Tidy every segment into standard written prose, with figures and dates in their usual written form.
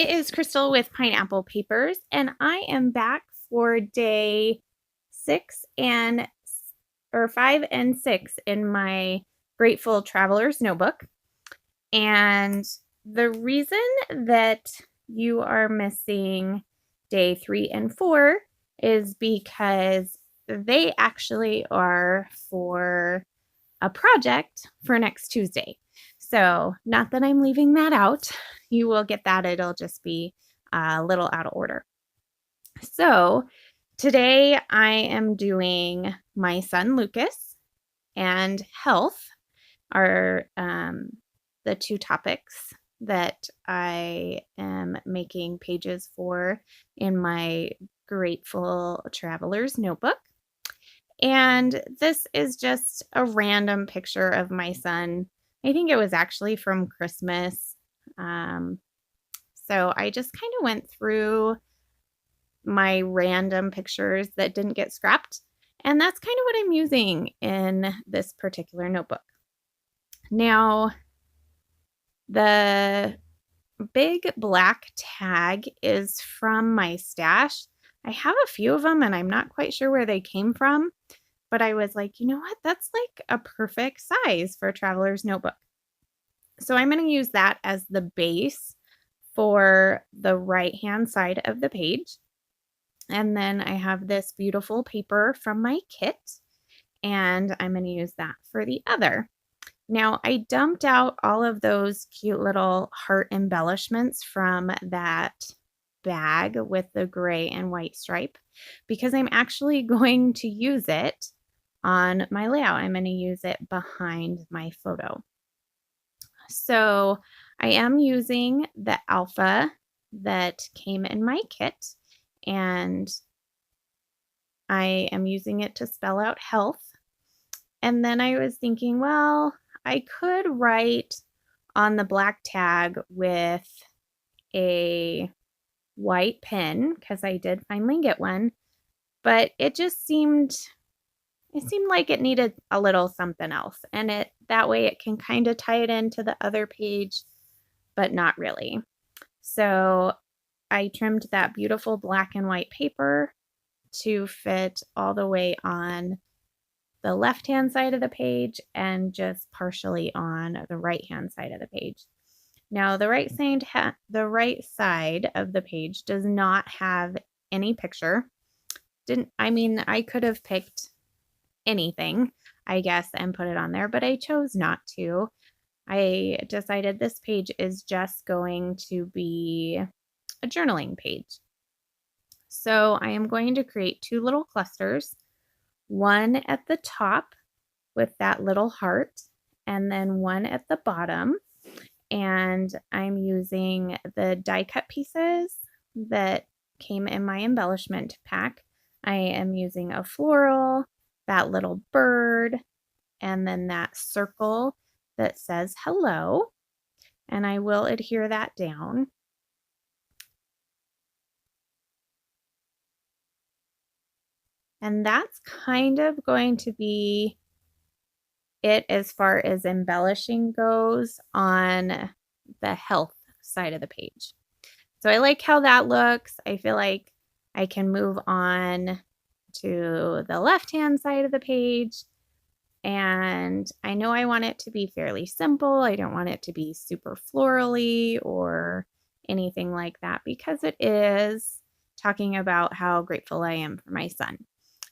It is Crystal with Pineapple Papers, and I am back for day 5 and 6 in my Grateful Traveler's Notebook. And the reason that you are missing day 3 and 4 is because they actually are for a project for next Tuesday. So, not that I'm leaving that out. You will get that. It'll just be a little out of order. So, today I am doing my son Lucas and health are the two topics that I am making pages for in my Grateful Traveler's Notebook. And this is just a random picture of my son. I think it was actually from Christmas. So I just kind of went through my random pictures that didn't get scrapped. And that's kind of what I'm using in this particular notebook. Now, the big black tag is from my stash. I have a few of them and I'm not quite sure where they came from. But I was like, you know what? That's like a perfect size for a traveler's notebook. So I'm going to use that as the base for the right-hand side of the page. And then I have this beautiful paper from my kit, and I'm going to use that for the other. Now, I dumped out all of those cute little heart embellishments from that bag with the gray and white stripe because I'm actually going to use it on my layout. I'm going to use it behind my photo. So I am using the alpha that came in my kit, and I am using it to spell out health. And then I was thinking, well, I could write on the black tag with a white pen because I did finally get one, but it seemed like it needed a little something else, and that way it can kind of tie it into the other page, but not really. So I trimmed that beautiful black and white paper to fit all the way on the left-hand side of the page and just partially on the right-hand side of the page. Now, the right side of the page does not have any picture. I could have picked anything, I guess, and put it on there, but I chose not to. I decided this page is just going to be a journaling page. So I am going to create two little clusters, one at the top with that little heart, and then one at the bottom. And I'm using the die cut pieces that came in my embellishment pack. I am using a floral, that little bird, and then that circle that says hello. And I will adhere that down. And that's kind of going to be it as far as embellishing goes on the health side of the page. So I like how that looks. I feel like I can move on to the left-hand side of the page. And I know I want it to be fairly simple. I don't want it to be super florally or anything like that because it is talking about how grateful I am for my son.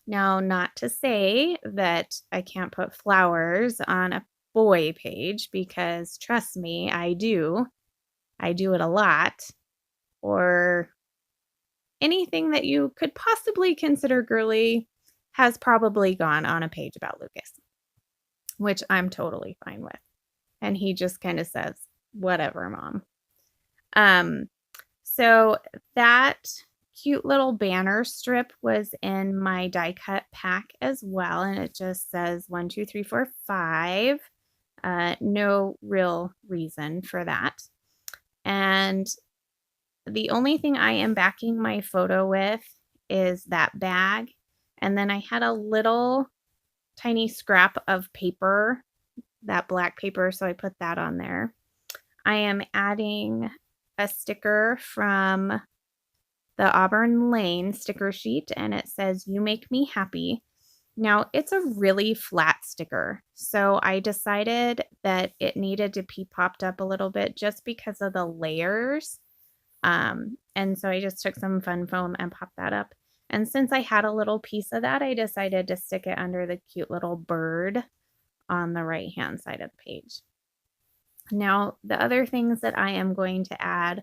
Now, not to say that I can't put flowers on a boy page because trust me, I do. I do it a lot. Or anything that you could possibly consider girly has probably gone on a page about Lucas, which I'm totally fine with. And he just kind of says, whatever, Mom. So that cute little banner strip was in my die cut pack as well, and it just says 1, 2, 3, 4, 5. No real reason for that. And the only thing I am backing my photo with is that bag. And then I had a little tiny scrap of paper, that black paper, so I put that on there. I am adding a sticker from the Auburn Lane sticker sheet, and it says, "You make me happy." Now, it's a really flat sticker, so I decided that it needed to be popped up a little bit just because of the layers. And so I just took some fun foam and popped that up. And since I had a little piece of that, I decided to stick it under the cute little bird on the right-hand side of the page. Now, the other things that I am going to add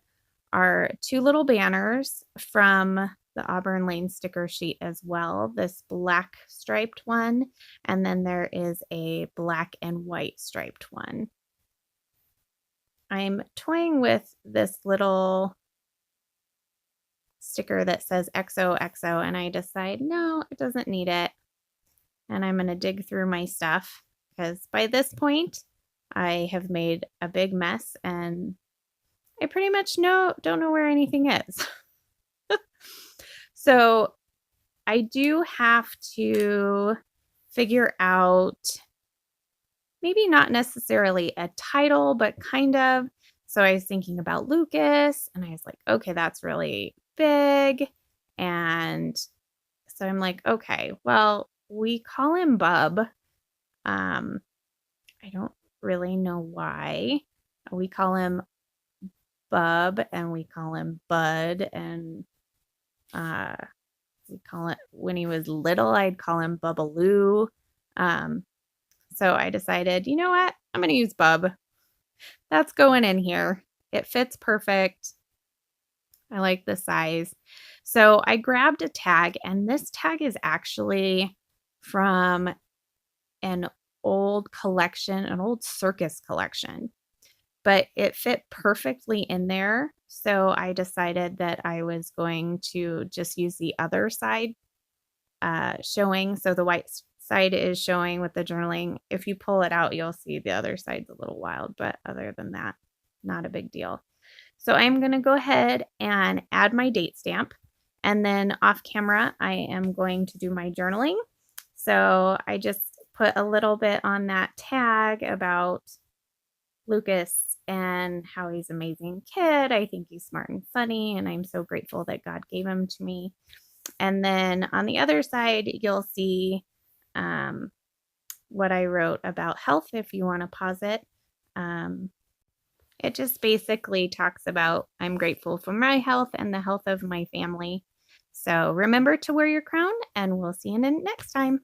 are 2 little banners from the Auburn Lane sticker sheet as well. This black striped one, and then there is a black and white striped one. I'm toying with this little sticker that says XOXO, and I decide, no, it doesn't need it. And I'm going to dig through my stuff because by this point, I have made a big mess and I pretty much don't know where anything is. So I do have to figure out maybe not necessarily a title, but kind of. So I was thinking about Lucas and I was like, okay, that's really big. And so I'm like, okay, well, we call him Bub. I don't really know why. We call him Bub and we call him Bud, and we call it, when he was little, I'd call him Bubbaloo. So I decided, you know what? I'm going to use Bub. That's going in here. It fits perfect. I like the size. So I grabbed a tag, and this tag is actually from an old collection, an old circus collection, but it fit perfectly in there. So I decided that I was going to just use the other side showing. So the white side is showing with the journaling. If you pull it out, you'll see the other side's a little wild, but other than that, not a big deal. So I'm going to go ahead and add my date stamp, and then off camera, I am going to do my journaling. So I just put a little bit on that tag about Lucas and how he's an amazing kid. I think he's smart and funny, and I'm so grateful that God gave him to me. And then on the other side, you'll see what I wrote about health if you want to pause it. It just basically talks about I'm grateful for my health and the health of my family. So remember to wear your crown, and we'll see you next time.